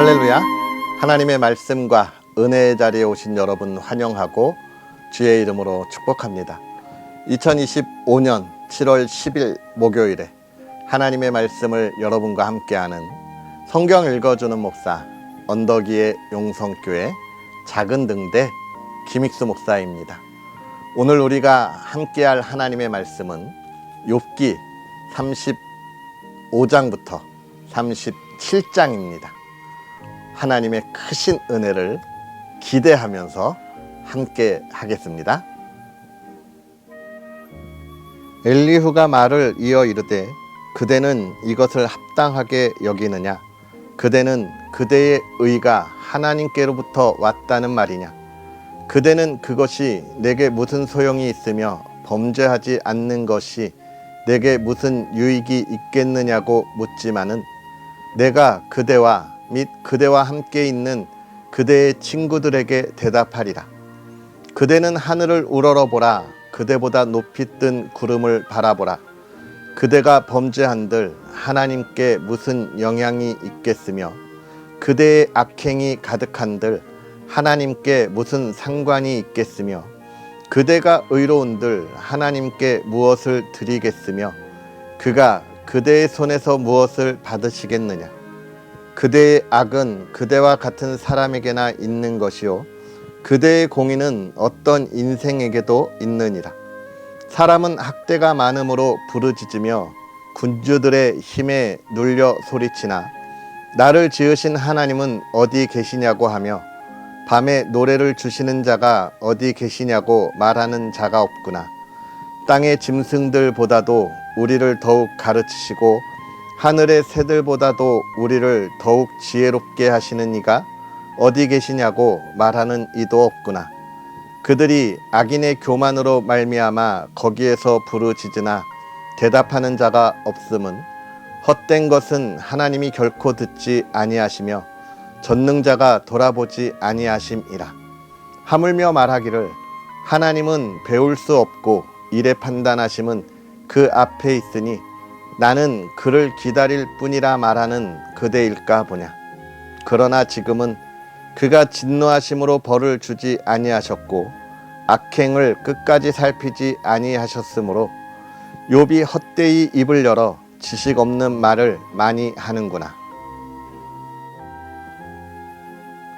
할렐루야. 하나님의 말씀과 은혜의 자리에 오신 여러분 환영하고 주의 이름으로 축복합니다. 2025년 7월 10일 목요일에 하나님의 말씀을 여러분과 함께하는 성경 읽어주는 목사 언덕위의 용성교회 작은 등대 김익수 목사입니다. 오늘 우리가 함께할 하나님의 말씀은 욥기 35장부터 37장입니다. 하나님의 크신 은혜를 기대하면서 함께 하겠습니다. 엘리후가 말을 이어 이르되 그대는 이것을 합당하게 여기느냐? 그대는 그대의 의가 하나님께로부터 왔다는 말이냐? 그대는 그것이 내게 무슨 소용이 있으며 범죄하지 않는 것이 내게 무슨 유익이 있겠느냐고 묻지만은 내가 그대와 및 그대와 함께 있는 그대의 친구들에게 대답하리라. 그대는 하늘을 우러러보라. 그대보다 높이 뜬 구름을 바라보라. 그대가 범죄한들 하나님께 무슨 영향이 있겠으며 그대의 악행이 가득한들 하나님께 무슨 상관이 있겠으며 그대가 의로운들 하나님께 무엇을 드리겠으며 그가 그대의 손에서 무엇을 받으시겠느냐? 그대의 악은 그대와 같은 사람에게나 있는 것이요 그대의 공의는 어떤 인생에게도 있느니라. 사람은 학대가 많음으로 부르짖으며 군주들의 힘에 눌려 소리치나 나를 지으신 하나님은 어디 계시냐고 하며 밤에 노래를 주시는 자가 어디 계시냐고 말하는 자가 없구나. 땅의 짐승들보다도 우리를 더욱 가르치시고 하늘의 새들보다도 우리를 더욱 지혜롭게 하시는 이가 어디 계시냐고 말하는 이도 없구나. 그들이 악인의 교만으로 말미암아 거기에서 부르짖으나 대답하는 자가 없음은 헛된 것은 하나님이 결코 듣지 아니하시며 전능자가 돌아보지 아니하심이라. 하물며 말하기를 하나님은 배울 수 없고 이래 판단하심은 그 앞에 있으니 나는 그를 기다릴 뿐이라 말하는 그대일까 보냐. 그러나 지금은 그가 진노하심으로 벌을 주지 아니하셨고 악행을 끝까지 살피지 아니하셨으므로 욥이 헛되이 입을 열어 지식 없는 말을 많이 하는구나.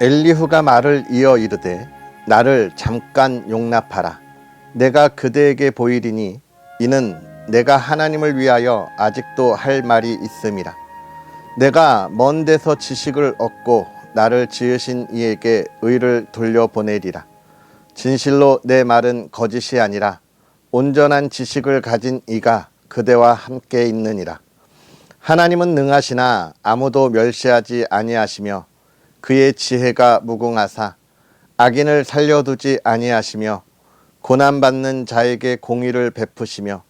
엘리후가 말을 이어 이르되 나를 잠깐 용납하라. 내가 그대에게 보이리니 이는 내가 하나님을 위하여 아직도 할 말이 있음이라. 내가 먼 데서 지식을 얻고 나를 지으신 이에게 의를 돌려보내리라. 진실로 내 말은 거짓이 아니라 온전한 지식을 가진 이가 그대와 함께 있느니라. 하나님은 능하시나 아무도 멸시하지 아니하시며 그의 지혜가 무궁하사 악인을 살려두지 아니하시며 고난받는 자에게 공의를 베푸시며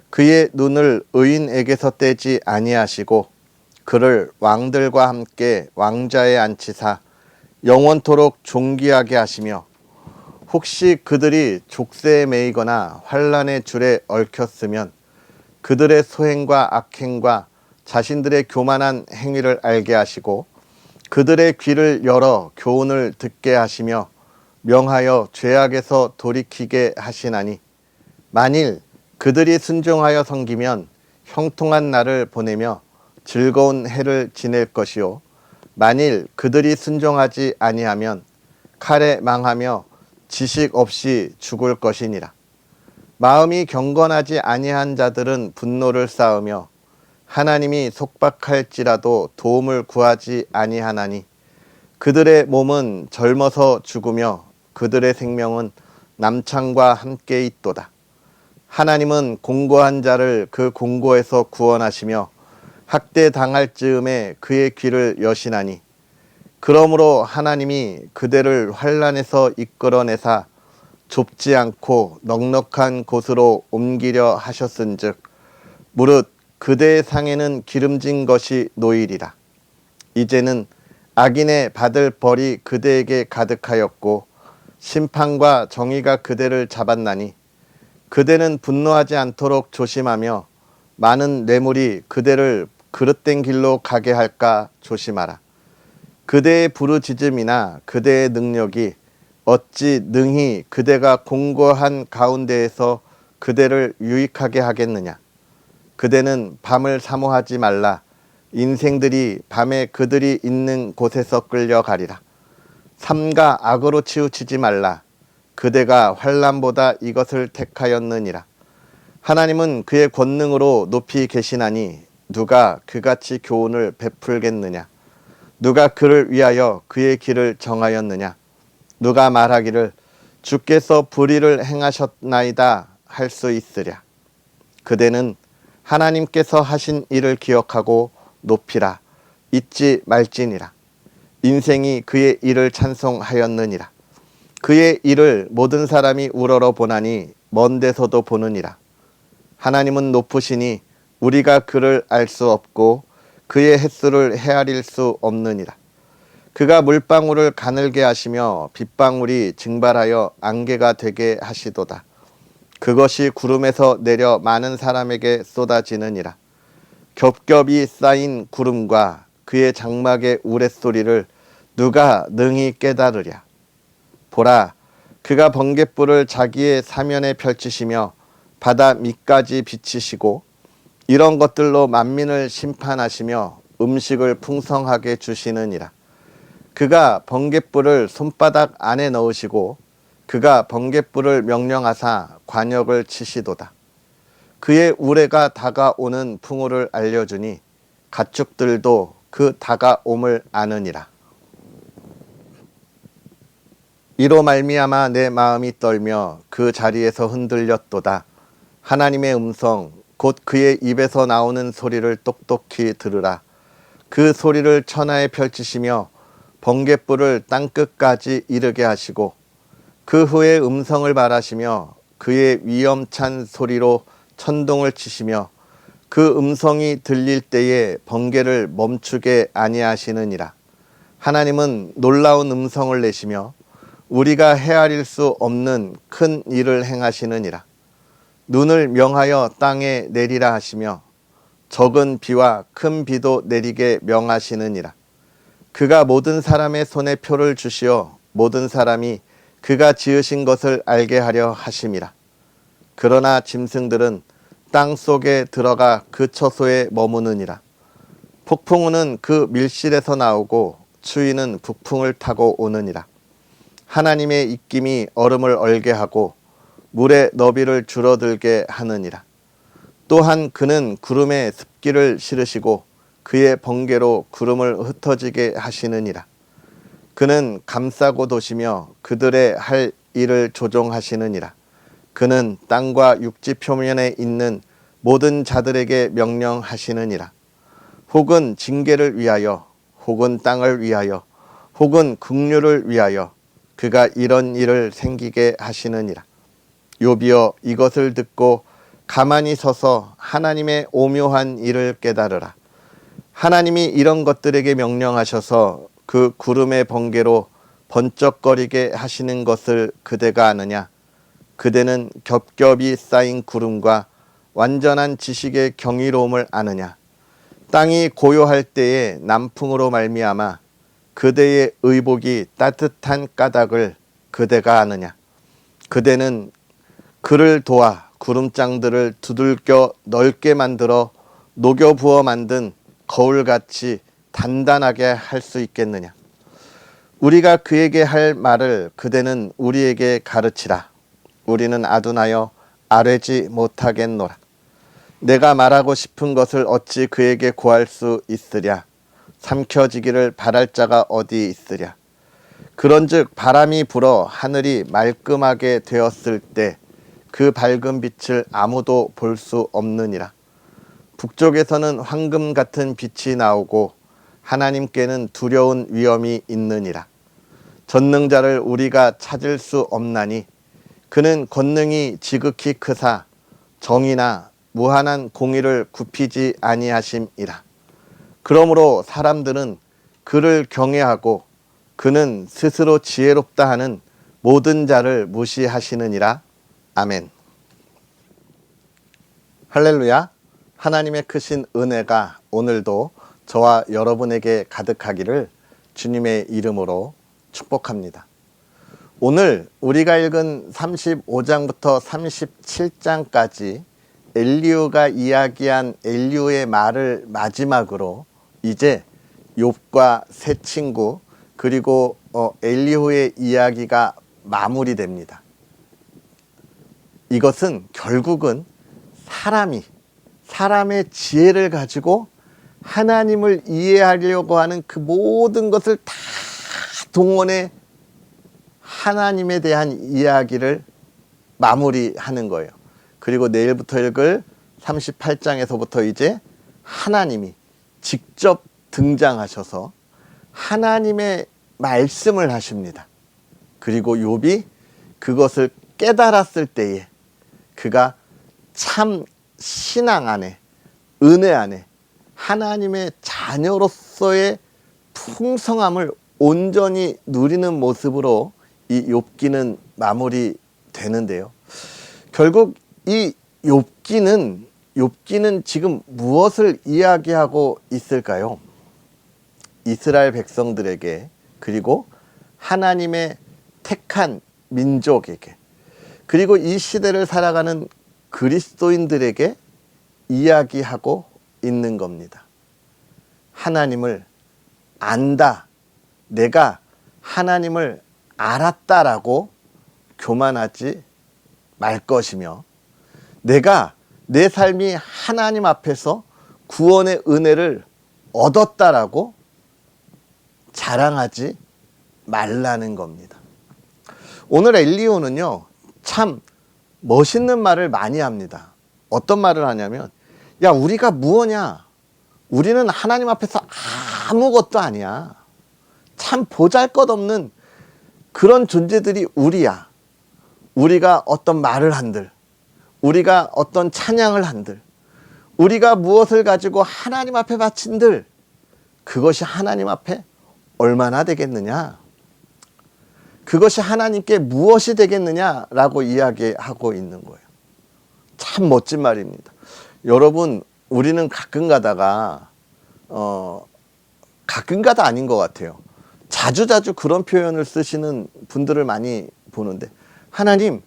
그의 눈을 의인에게서 떼지 아니하시고 그를 왕들과 함께 왕자에 앉히사 영원토록 존귀하게 하시며 혹시 그들이 족쇄에 매이거나 환난의 줄에 얽혔으면 그들의 소행과 악행과 자신들의 교만한 행위를 알게 하시고 그들의 귀를 열어 교훈을 듣게 하시며 명하여 죄악에서 돌이키게 하시나니 만일 그들이 순종하여 섬기면 형통한 날을 보내며 즐거운 해를 지낼 것이요 만일 그들이 순종하지 아니하면 칼에 망하며 지식 없이 죽을 것이니라. 마음이 경건하지 아니한 자들은 분노를 쌓으며 하나님이 속박할지라도 도움을 구하지 아니하나니 그들의 몸은 젊어서 죽으며 그들의 생명은 남창과 함께 있도다. 하나님은 공고한 자를 그 공고에서 구원하시며 학대당할 즈음에 그의 귀를 여시나니 그러므로 하나님이 그대를 환난에서 이끌어내사 좁지 않고 넉넉한 곳으로 옮기려 하셨은즉 무릇 그대의 상에는 기름진 것이 놓이리라. 이제는 악인의 받을 벌이 그대에게 가득하였고 심판과 정의가 그대를 잡았나니 그대는 분노하지 않도록 조심하며 많은 뇌물이 그대를 그릇된 길로 가게 할까 조심하라. 그대의 부르짖음이나 그대의 능력이 어찌 능히 그대가 공고한 가운데에서 그대를 유익하게 하겠느냐. 그대는 밤을 사모하지 말라. 인생들이 밤에 그들이 있는 곳에서 끌려가리라. 삼가 악으로 치우치지 말라. 그대가 환난보다 이것을 택하였느니라. 하나님은 그의 권능으로 높이 계시나니 누가 그같이 교훈을 베풀겠느냐. 누가 그를 위하여 그의 길을 정하였느냐. 누가 말하기를 주께서 불의를 행하셨나이다 할 수 있으랴. 그대는 하나님께서 하신 일을 기억하고 높이라. 잊지 말지니라. 인생이 그의 일을 찬송하였느니라. 그의 일을 모든 사람이 우러러 보나니 먼 데서도 보느니라. 하나님은 높으시니 우리가 그를 알 수 없고 그의 햇수를 헤아릴 수 없느니라. 그가 물방울을 가늘게 하시며 빗방울이 증발하여 안개가 되게 하시도다. 그것이 구름에서 내려 많은 사람에게 쏟아지느니라. 겹겹이 쌓인 구름과 그의 장막의 우레소리를 누가 능히 깨달으랴. 보라, 그가 번갯불을 자기의 사면에 펼치시며 바다 밑까지 비치시고 이런 것들로 만민을 심판하시며 음식을 풍성하게 주시느니라. 그가 번갯불을 손바닥 안에 넣으시고 그가 번갯불을 명령하사 관역을 치시도다. 그의 우레가 다가오는 풍우를 알려주니 가축들도 그 다가옴을 아느니라. 이로 말미암아 내 마음이 떨며 그 자리에서 흔들렸도다. 하나님의 음성 곧 그의 입에서 나오는 소리를 똑똑히 들으라. 그 소리를 천하에 펼치시며 번갯불을 땅끝까지 이르게 하시고 그 후에 음성을 말하시며 그의 위엄찬 소리로 천둥을 치시며 그 음성이 들릴 때에 번개를 멈추게 아니하시느니라. 하나님은 놀라운 음성을 내시며 우리가 헤아릴 수 없는 큰 일을 행하시느니라. 눈을 명하여 땅에 내리라 하시며 적은 비와 큰 비도 내리게 명하시느니라. 그가 모든 사람의 손에 표를 주시어 모든 사람이 그가 지으신 것을 알게 하려 하심이라. 그러나 짐승들은 땅 속에 들어가 그 처소에 머무느니라. 폭풍우는 그 밀실에서 나오고 추위는 북풍을 타고 오느니라. 하나님의 입김이 얼음을 얼게 하고 물의 너비를 줄어들게 하느니라. 또한 그는 구름에 습기를 실으시고 그의 번개로 구름을 흩어지게 하시느니라. 그는 감싸고 도시며 그들의 할 일을 조종하시느니라. 그는 땅과 육지 표면에 있는 모든 자들에게 명령하시느니라. 혹은 징계를 위하여 혹은 땅을 위하여 혹은 긍휼을 위하여 그가 이런 일을 생기게 하시느니라. 욥이여 이것을 듣고 가만히 서서 하나님의 오묘한 일을 깨달으라. 하나님이 이런 것들에게 명령하셔서 그 구름의 번개로 번쩍거리게 하시는 것을 그대가 아느냐. 그대는 겹겹이 쌓인 구름과 완전한 지식의 경이로움을 아느냐. 땅이 고요할 때에 남풍으로 말미암아 그대의 의복이 따뜻한 까닭을 그대가 아느냐. 그대는 그를 도와 구름장들을 두들겨 넓게 만들어 녹여 부어 만든 거울같이 단단하게 할 수 있겠느냐. 우리가 그에게 할 말을 그대는 우리에게 가르치라. 우리는 아둔하여 아뢰지 못하겠노라. 내가 말하고 싶은 것을 어찌 그에게 구할 수 있으랴. 삼켜지기를 바랄 자가 어디 있으랴. 그런즉 바람이 불어 하늘이 말끔하게 되었을 때 그 밝은 빛을 아무도 볼 수 없느니라. 북쪽에서는 황금 같은 빛이 나오고 하나님께는 두려운 위엄이 있느니라. 전능자를 우리가 찾을 수 없나니 그는 권능이 지극히 크사 정의나 무한한 공의를 굽히지 아니하심이라. 그러므로 사람들은 그를 경외하고 그는 스스로 지혜롭다 하는 모든 자를 무시하시느니라. 아멘. 할렐루야. 하나님의 크신 은혜가 오늘도 저와 여러분에게 가득하기를 주님의 이름으로 축복합니다. 오늘 우리가 읽은 35장부터 37장까지 엘리후가 이야기한 엘리후의 말을 마지막으로 이제 욥과 세 친구 그리고 엘리후의 이야기가 마무리됩니다. 이것은 결국은 사람의 지혜를 가지고 하나님을 이해하려고 하는 그 모든 것을 다 동원해 하나님에 대한 이야기를 마무리하는 거예요. 그리고 내일부터 읽을 38장에서부터 이제 하나님이 직접 등장하셔서 하나님의 말씀을 하십니다. 그리고 욥이 그것을 깨달았을 때에 그가 참 신앙 안에, 은혜 안에 하나님의 자녀로서의 풍성함을 온전히 누리는 모습으로 이 욥기는 마무리되는데요. 결국 이 욥기는 지금 무엇을 이야기하고 있을까요? 이스라엘 백성들에게 그리고 하나님의 택한 민족에게 그리고 이 시대를 살아가는 그리스도인들에게 이야기하고 있는 겁니다. 하나님을 안다. 내가 하나님을 알았다라고 교만하지 말 것이며 내가 내 삶이 하나님 앞에서 구원의 은혜를 얻었다라고 자랑하지 말라는 겁니다. 오늘 엘리후는요 참 멋있는 말을 많이 합니다. 어떤 말을 하냐면 야 우리가 무엇냐? 우리는 하나님 앞에서 아무것도 아니야. 참 보잘것없는 그런 존재들이 우리야. 우리가 어떤 말을 한들 우리가 어떤 찬양을 한들 우리가 무엇을 가지고 하나님 앞에 바친들 그것이 하나님 앞에 얼마나 되겠느냐? 그것이 하나님께 무엇이 되겠느냐라고 이야기하고 있는 거예요. 참 멋진 말입니다. 여러분 우리는 가끔 가다가 아닌 것 같아요. 자주 그런 표현을 쓰시는 분들을 많이 보는데 하나님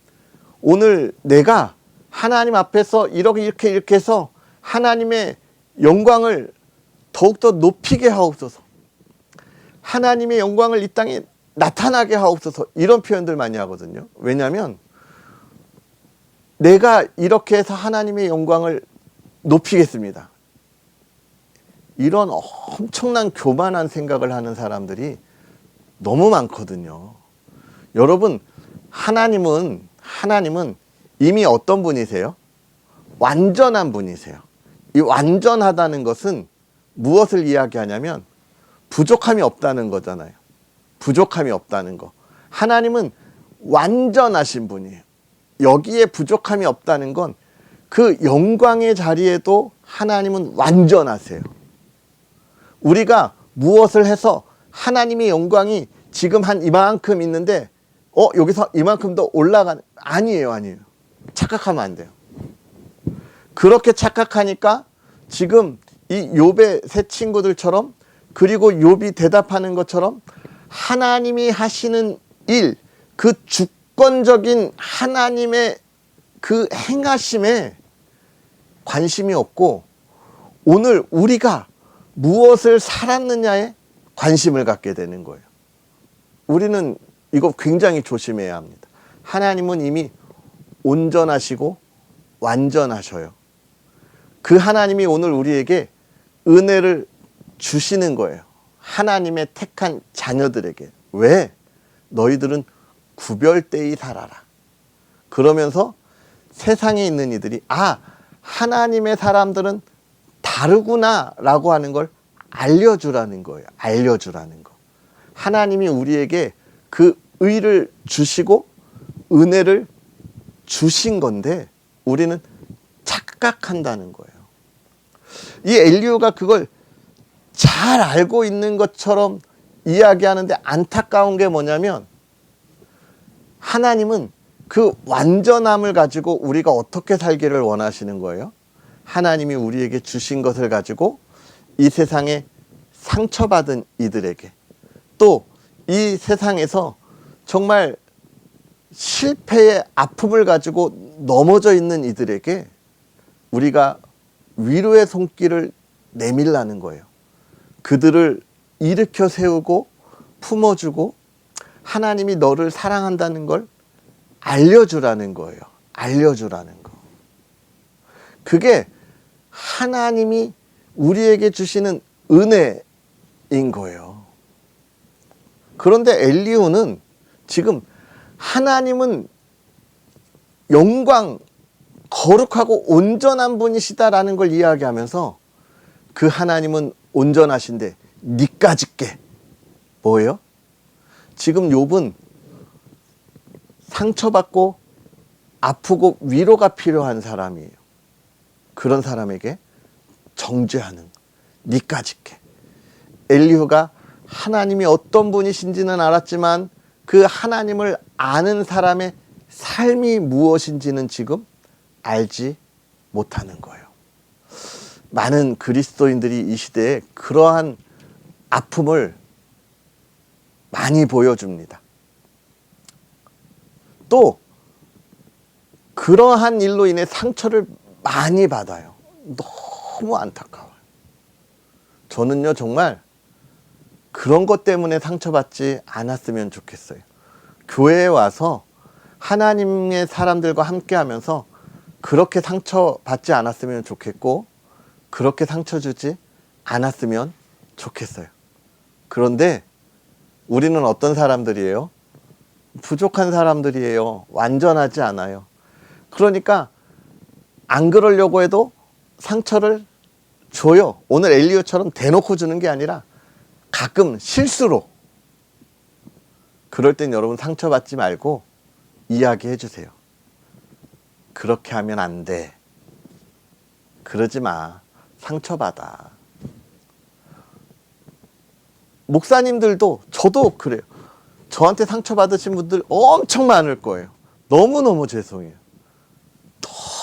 오늘 내가 하나님 앞에서 이렇게 해서 하나님의 영광을 더욱더 높이게 하옵소서. 하나님의 영광을 이 땅에 나타나게 하옵소서. 이런 표현들 많이 하거든요. 왜냐하면 내가 이렇게 해서 하나님의 영광을 높이겠습니다. 이런 엄청난 교만한 생각을 하는 사람들이 너무 많거든요. 여러분 하나님은 이미 어떤 분이세요? 완전한 분이세요. 이 완전하다는 것은 무엇을 이야기하냐면 부족함이 없다는 거잖아요. 부족함이 없다는 거. 하나님은 완전하신 분이에요. 여기에 부족함이 없다는 건 그 영광의 자리에도 하나님은 완전하세요. 우리가 무엇을 해서 하나님의 영광이 지금 한 이만큼 있는데 여기서 이만큼 더 올라가는 아니에요. 착각하면 안 돼요. 그렇게 착각하니까 지금 이 욥의 세 친구들처럼 그리고 욥이 대답하는 것처럼 하나님이 하시는 일, 그 주권적인 하나님의 그 행하심에 관심이 없고 오늘 우리가 무엇을 살았느냐에 관심을 갖게 되는 거예요. 우리는 이거 굉장히 조심해야 합니다. 하나님은 이미 온전하시고 완전하셔요. 그 하나님이 오늘 우리에게 은혜를 주시는 거예요. 하나님의 택한 자녀들에게. 왜? 너희들은 구별되이 살아라. 그러면서 세상에 있는 이들이 하나님의 사람들은 다르구나 라고 하는 걸 알려주라는 거예요. 알려주라는 거. 하나님이 우리에게 그 의를 주시고 은혜를 주신 건데 우리는 착각한다는 거예요. 이 엘리후가 그걸 잘 알고 있는 것처럼 이야기하는데 안타까운 게 뭐냐면 하나님은 그 완전함을 가지고 우리가 어떻게 살기를 원하시는 거예요? 하나님이 우리에게 주신 것을 가지고 이 세상에 상처받은 이들에게 또 이 세상에서 정말 실패의 아픔을 가지고 넘어져 있는 이들에게 우리가 위로의 손길을 내밀라는 거예요. 그들을 일으켜 세우고 품어주고 하나님이 너를 사랑한다는 걸 알려주라는 거예요. 알려주라는 거. 그게 하나님이 우리에게 주시는 은혜인 거예요. 그런데 엘리후는 지금 하나님은 영광, 거룩하고 온전한 분이시다라는 걸 이야기하면서 그 하나님은 온전하신데 니까짓 게 뭐예요? 지금 욥은 상처받고 아프고 위로가 필요한 사람이에요. 그런 사람에게 정죄하는 니까짓 게. 엘리후가 하나님이 어떤 분이신지는 알았지만 그 하나님을 아는 사람의 삶이 무엇인지는 지금 알지 못하는 거예요. 많은 그리스도인들이 이 시대에 그러한 아픔을 많이 보여줍니다. 또 그러한 일로 인해 상처를 많이 받아요. 너무 안타까워요. 저는요 정말 그런 것 때문에 상처받지 않았으면 좋겠어요. 교회에 와서 하나님의 사람들과 함께 하면서 그렇게 상처받지 않았으면 좋겠고 그렇게 상처 주지 않았으면 좋겠어요. 그런데 우리는 어떤 사람들이에요? 부족한 사람들이에요. 완전하지 않아요. 그러니까 안 그러려고 해도 상처를 줘요. 오늘 엘리후처럼 대놓고 주는 게 아니라 가끔 실수로. 그럴 땐 여러분 상처받지 말고 이야기해 주세요. 그렇게 하면 안 돼. 그러지 마. 상처받아. 목사님들도 저도 그래요. 저한테 상처받으신 분들 엄청 많을 거예요. 너무너무 죄송해요.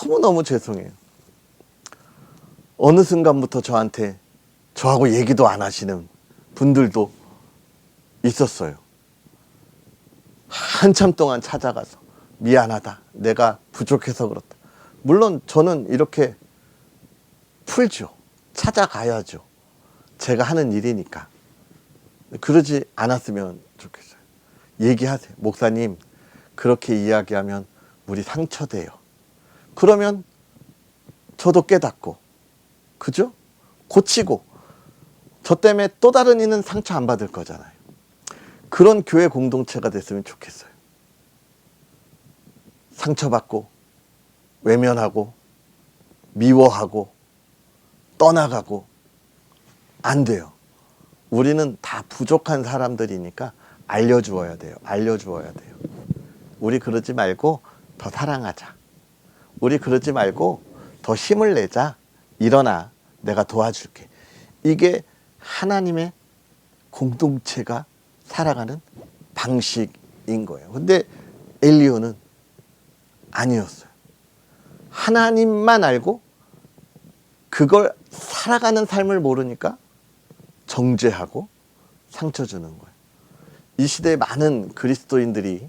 너무너무 죄송해요. 어느 순간부터 저하고 얘기도 안 하시는 분들도 있었어요. 한참 동안 찾아가서 미안하다. 내가 부족해서 그렇다. 물론 저는 이렇게 풀죠. 찾아가야죠. 제가 하는 일이니까. 그러지 않았으면 좋겠어요. 얘기하세요. 목사님, 그렇게 이야기하면 우리 상처돼요. 그러면 저도 깨닫고, 그죠? 고치고, 저 때문에 또 다른 이는 상처 안 받을 거잖아요. 그런 교회 공동체가 됐으면 좋겠어요. 상처받고, 외면하고, 미워하고, 떠나가고, 안 돼요. 우리는 다 부족한 사람들이니까 알려주어야 돼요. 알려주어야 돼요. 우리 그러지 말고 더 사랑하자. 우리 그러지 말고 더 힘을 내자. 일어나. 내가 도와줄게. 이게 하나님의 공동체가 살아가는 방식인 거예요. 근데 엘리후는 아니었어요. 하나님만 알고 그걸 살아가는 삶을 모르니까 정죄하고 상처 주는 거예요. 이 시대의 많은 그리스도인들이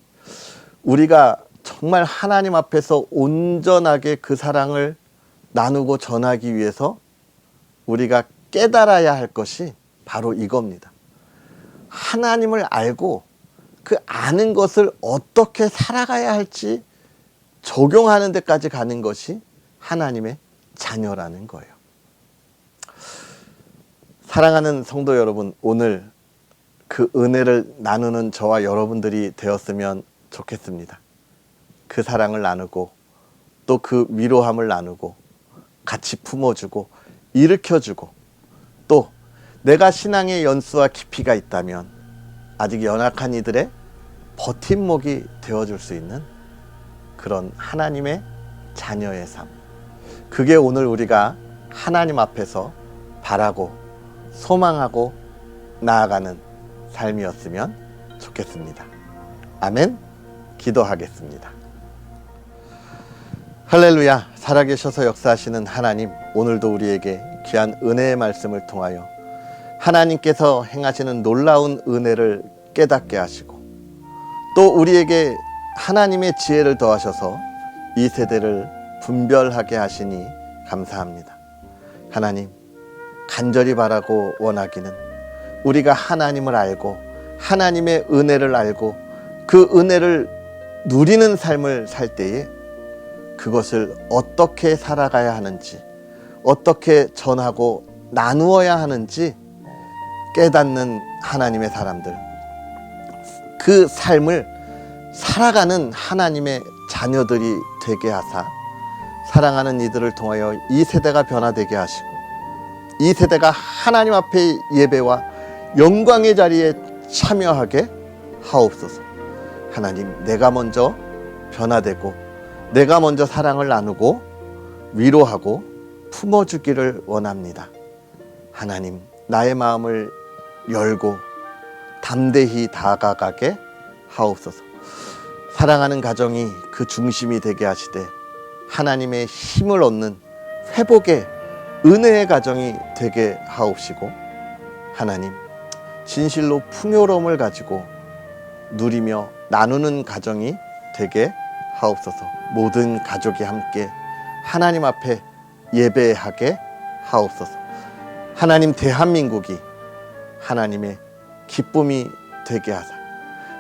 우리가 정말 하나님 앞에서 온전하게 그 사랑을 나누고 전하기 위해서 우리가 깨달아야 할 것이 바로 이겁니다. 하나님을 알고 그 아는 것을 어떻게 살아가야 할지 적용하는 데까지 가는 것이 하나님의 자녀라는 거예요. 사랑하는 성도 여러분, 오늘 그 은혜를 나누는 저와 여러분들이 되었으면 좋겠습니다. 그 사랑을 나누고 또 그 위로함을 나누고 같이 품어주고 일으켜주고 또 내가 신앙의 연수와 깊이가 있다면 아직 연약한 이들의 버팀목이 되어줄 수 있는 그런 하나님의 자녀의 삶. 그게 오늘 우리가 하나님 앞에서 바라고 소망하고 나아가는 삶이었으면 좋겠습니다. 아멘. 기도하겠습니다. 할렐루야. 살아계셔서 역사하시는 하나님, 오늘도 우리에게 귀한 은혜의 말씀을 통하여 하나님께서 행하시는 놀라운 은혜를 깨닫게 하시고 또 우리에게 하나님의 지혜를 더하셔서 이 세대를 분별하게 하시니 감사합니다. 하나님, 간절히 바라고 원하기는 우리가 하나님을 알고 하나님의 은혜를 알고 그 은혜를 누리는 삶을 살 때에 그것을 어떻게 살아가야 하는지, 어떻게 전하고 나누어야 하는지 깨닫는 하나님의 사람들, 그 삶을 살아가는 하나님의 자녀들이 되게 하사 사랑하는 이들을 통하여 이 세대가 변화되게 하시고 이 세대가 하나님 앞의 예배와 영광의 자리에 참여하게 하옵소서. 하나님, 내가 먼저 변화되고 내가 먼저 사랑을 나누고 위로하고 품어주기를 원합니다. 하나님, 나의 마음을 열고 담대히 다가가게 하옵소서. 사랑하는 가정이 그 중심이 되게 하시되 하나님의 힘을 얻는 회복의 은혜의 가정이 되게 하옵시고 하나님, 진실로 풍요로움을 가지고 누리며 나누는 가정이 되게 하옵소서. 모든 가족이 함께 하나님 앞에 예배하게 하옵소서. 하나님, 대한민국이 하나님의 기쁨이 되게 하사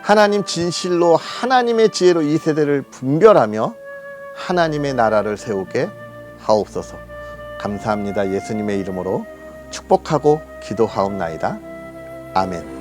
하나님, 진실로 하나님의 지혜로 이 세대를 분별하며 하나님의 나라를 세우게 하옵소서. 감사합니다. 예수님의 이름으로 축복하고 기도하옵나이다. 아멘.